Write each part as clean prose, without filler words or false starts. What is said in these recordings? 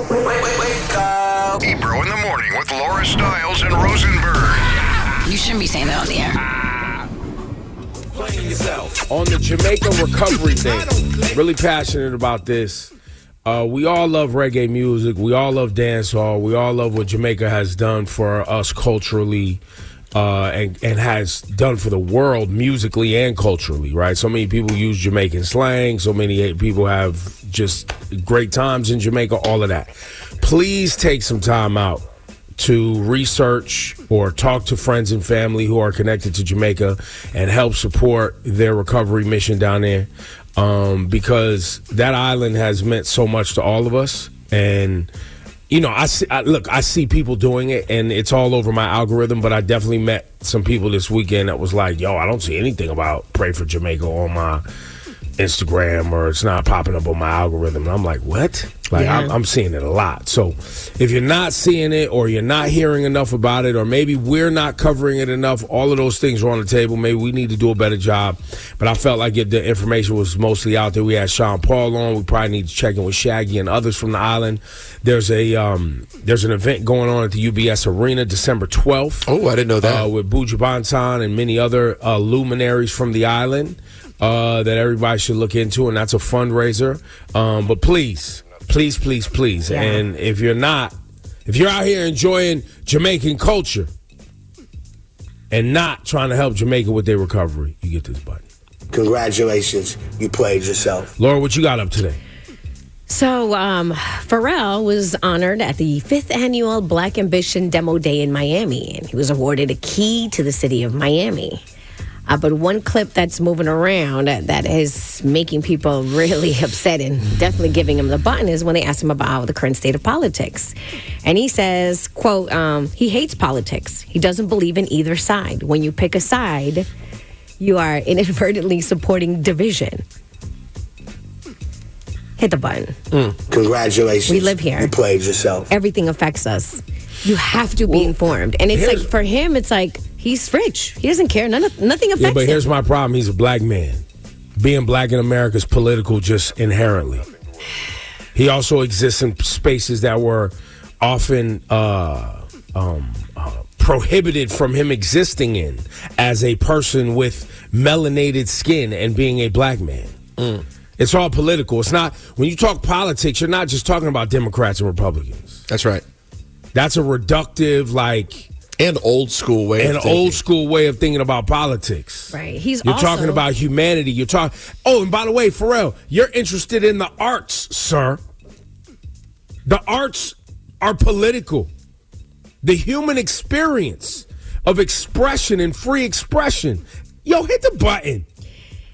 Wake up. Ebro in the morning with Laura Stiles and Rosenberg. You shouldn't be saying that on the air. On the Jamaica recovery thing, really passionate about this. We all love reggae music. We all love dancehall. We all love what Jamaica has done for us culturally and has done for the world musically and culturally, right? So many people use Jamaican slang. So many people have just great times in Jamaica, all of that. Please take some time out to research or talk to friends and family who are connected to Jamaica and help support their recovery mission down there, because that island has meant so much to all of us. And you know, I see people doing it, and it's all over my algorithm, but I definitely met some people this weekend that was like, yo, I don't see anything about Pray for Jamaica on my Instagram, or it's not popping up on my algorithm. And I'm like, what? Like, yeah. I'm seeing it a lot. So if you're not seeing it, or you're not hearing enough about it, or maybe we're not covering it enough, all of those things are on the table. Maybe we need to do a better job. But I felt like if the information was mostly out there. We had Sean Paul on. We probably need to check in with Shaggy and others from the island. There's an event going on at the UBS Arena December 12th. Oh, I didn't know that. With Buju Banton and many other luminaries from the island that everybody should look into, and that's a fundraiser. But please. Yeah. And if you're out here enjoying Jamaican culture and not trying to help Jamaica with their recovery, you get this button. Congratulations, you played yourself. Laura, what you got up today? So, Pharrell was honored at the 5th annual Black Ambition Demo Day in Miami, and he was awarded a key to the city of Miami. But one clip that's moving around that is making people really upset and definitely giving him the button is when they asked him about the current state of politics. And he says, quote, he hates politics. He doesn't believe in either side. When you pick a side, you are inadvertently supporting division. Hit the button. Congratulations. We live here. You played yourself. Everything affects us. You have to be informed. And it's like, for him, it's like, he's rich. He doesn't care. Nothing affects him. Yeah, but here's my problem. He's a black man. Being black in America is political just inherently. He also exists in spaces that were often prohibited from him existing in as a person with melanated skin and being a black man. It's all political. It's not, when you talk politics, you're not just talking about Democrats and Republicans. That's right. That's a reductive, and old school way of thinking about politics. Right. You're talking about humanity. Oh, and by the way, Pharrell, you're interested in the arts, sir. The arts are political. The human experience of expression and free expression. Yo, hit the button.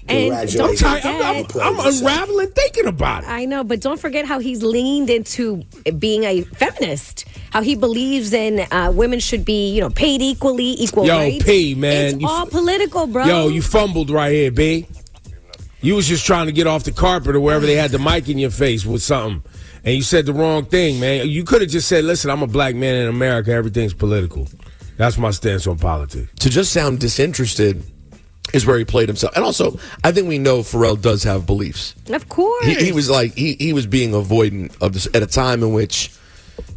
And don't forget, I'm unraveling thinking about it. I know, but don't forget how he's leaned into being a feminist. How he believes in women should be, paid equal rights. P, man. It's all political, bro. Yo, you fumbled right here, B. You was just trying to get off the carpet or wherever they had the mic in your face with something. And you said the wrong thing, man. You could have just said, listen, I'm a black man in America. Everything's political. That's my stance on politics. To just sound disinterested is where he played himself. And also, I think we know Pharrell does have beliefs. Of course. He was he was being avoidant of this at a time in which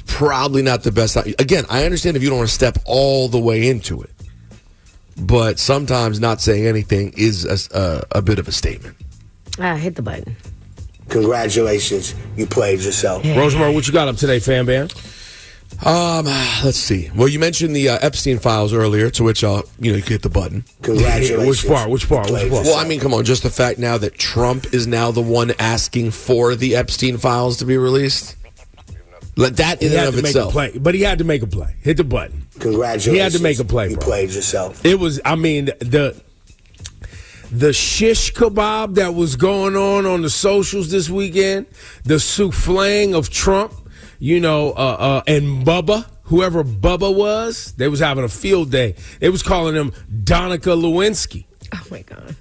probably not the best. Again, I understand if you don't want to step all the way into it, but sometimes not saying anything is a bit of a statement. Hit the button. Congratulations, you played yourself. Yeah. Rosemary, what you got up today, Fan Band? Let's see. Well, you mentioned the Epstein files earlier, to which you could hit the button. Congratulations. Which part? Well, I mean, come on, just the fact now that Trump is now the one asking for the Epstein files to be released. That in and of itself. But he had to make a play. Hit the button. Congratulations. He had to make a play, You bro. played yourself. It was, the shish kebab that was going on the socials this weekend, the souffling of Trump, and Bubba, whoever Bubba was, they was having a field day. They was calling him Donica Lewinsky. Oh my God.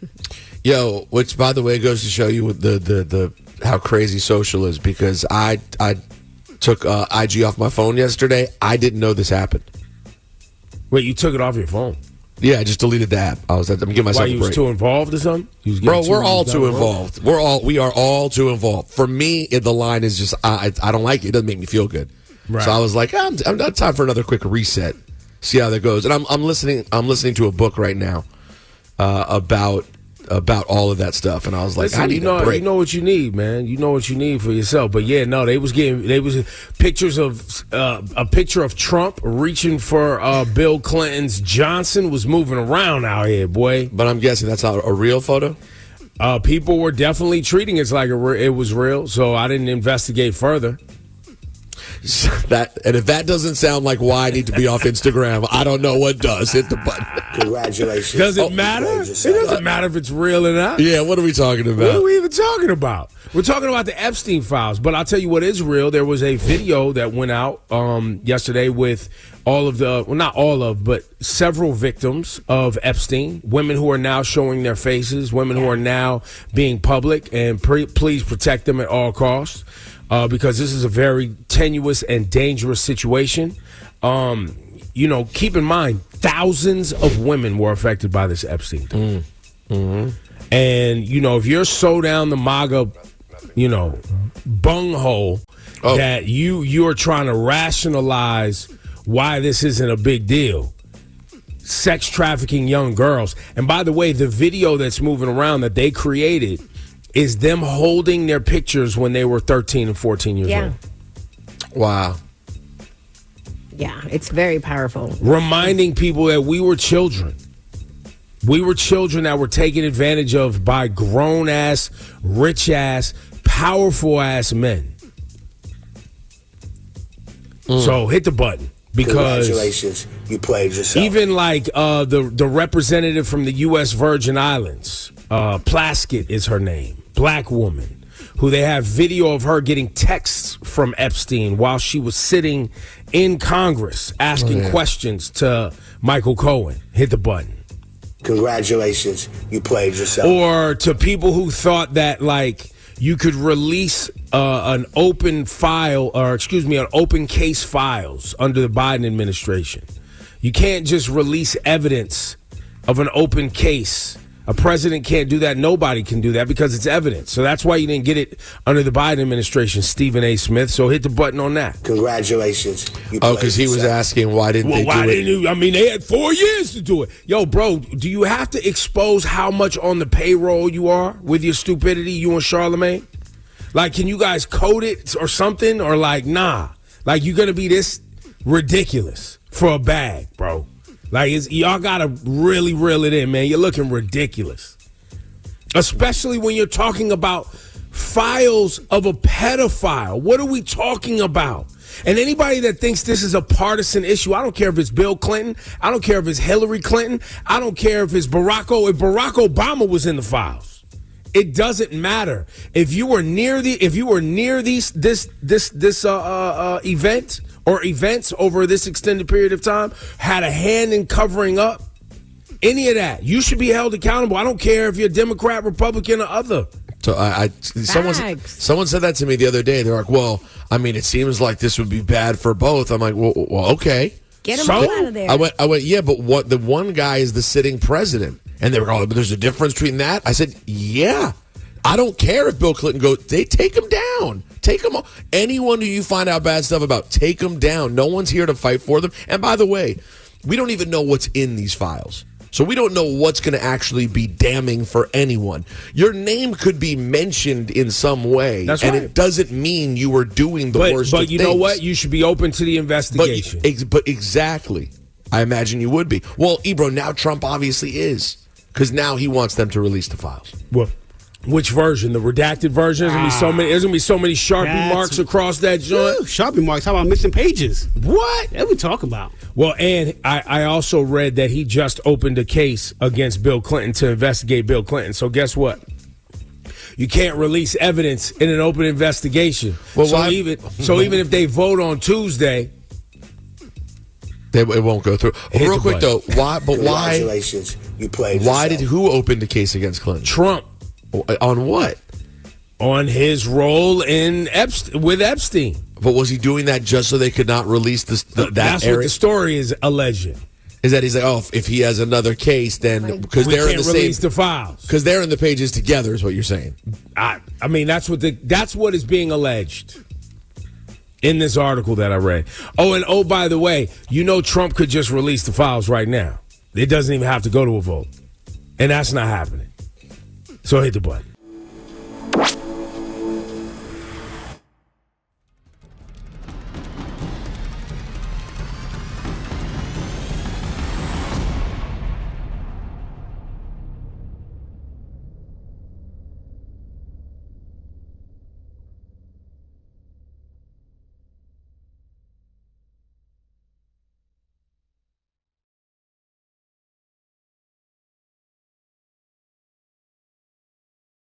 Yo, which by the way goes to show you the how crazy social is, because I took IG off my phone yesterday. I didn't know this happened. Wait, you took it off your phone? Yeah, I just deleted the app. I'm giving myself Why, a you was break. too involved or something? Bro, we're all too involved. We are all too involved. For me, the line is just I don't like it. It doesn't make me feel good. Right. So I was like, I'm not time for another quick reset. See how that goes. And I'm listening to a book right now about all of that stuff. And I was like, Listen, I need a break. You know what you need, man. You know what you need for yourself. But yeah, no, they was pictures of a picture of Trump reaching for Bill Clinton's Johnson was moving around out here, boy. But I'm guessing that's not a real photo. People were definitely treating it like it was real, so I didn't investigate further. And if that doesn't sound like why I need to be off Instagram, I don't know what does. Hit the button. Congratulations. Does it matter? It doesn't matter if it's real or not. Yeah, what are we talking about? What are we even talking about? We're talking about the Epstein files. But I'll tell you what is real. There was a video that went out yesterday with all of not all of, but several victims of Epstein, women who are now showing their faces, women who are now being public, and please protect them at all costs. Because this is a very tenuous and dangerous situation. Keep in mind, thousands of women were affected by this Epstein thing. And, if you're so down the MAGA, bunghole that you're trying to rationalize why this isn't a big deal, sex trafficking young girls. And by the way, the video that's moving around that they created is them holding their pictures when they were 13 and 14 years old. Wow. Yeah, it's very powerful. Reminding people that we were children. We were children that were taken advantage of by grown-ass, rich-ass, powerful-ass men. So hit the button. Because congratulations, you played yourself. Even like the representative from the U.S. Virgin Islands, Plaskett is her name, black woman, who they have video of her getting texts from Epstein while she was sitting in Congress asking questions to Michael Cohen. Hit the button. Congratulations, you played yourself. Or to people who thought that you could release an open case files under the Biden administration. You can't just release evidence of an open case. A president can't do that. Nobody can do that because it's evidence. So that's why you didn't get it under the Biden administration, Stephen A. Smith. So hit the button on that. Congratulations. Because he was asking why didn't they do it? They had 4 years to do it. Yo, bro, do you have to expose how much on the payroll you are with your stupidity, you and Charlamagne? Can you guys code it or something? Or nah. You're going to be this ridiculous for a bag, bro. Y'all got to really reel it in, man. You're looking ridiculous. Especially when you're talking about files of a pedophile. What are we talking about? And anybody that thinks this is a partisan issue, I don't care if it's Bill Clinton. I don't care if it's Hillary Clinton. I don't care if it's Barack Obama was in the files. It doesn't matter. If you were near this event or events over this extended period of time, had a hand in covering up any of that, you should be held accountable. I don't care if you're Democrat, Republican, or other. So someone said that to me the other day. They're like, well, it seems like this would be bad for both. I'm like, well, okay. Get them all out of there. I went, yeah, but what? The one guy is the sitting president. And they were going, but there's a difference between that. I said, yeah. I don't care if Bill Clinton goes. They take him down. Take him. Anyone who you find out bad stuff about, take them down. No one's here to fight for them. And by the way, we don't even know what's in these files. So we don't know what's going to actually be damning for anyone. Your name could be mentioned in some way. That's right. And it doesn't mean you were doing the worst of things. But you know what? You should be open to the investigation. But exactly. I imagine you would be. Well, Ebro, now Trump obviously is. Because now he wants them to release the files. Well, which version? The redacted version? There's going to be so many Sharpie marks across that joint. Sharpie marks? How about missing pages? What? What are we talking about? Well, and I also read that he just opened a case against Bill Clinton to investigate Bill Clinton. So guess what? You can't release evidence in an open investigation. Well, even if they vote on Tuesday, it won't go through. Real quick though, why? Congratulations, you played. Why who opened the case against Clinton? Trump. On what? On his role with Epstein. But was he doing that just so they could not release that That's area? what the story is alleging. Is that he's like, oh, if he has another case, then because We they're in can't the same release the files. because they're in the pages together, is what you're saying. I mean, that's what is being alleged in this article that I read. Oh, by the way, Trump could just release the files right now. It doesn't even have to go to a vote, and that's not happening. So hit the button.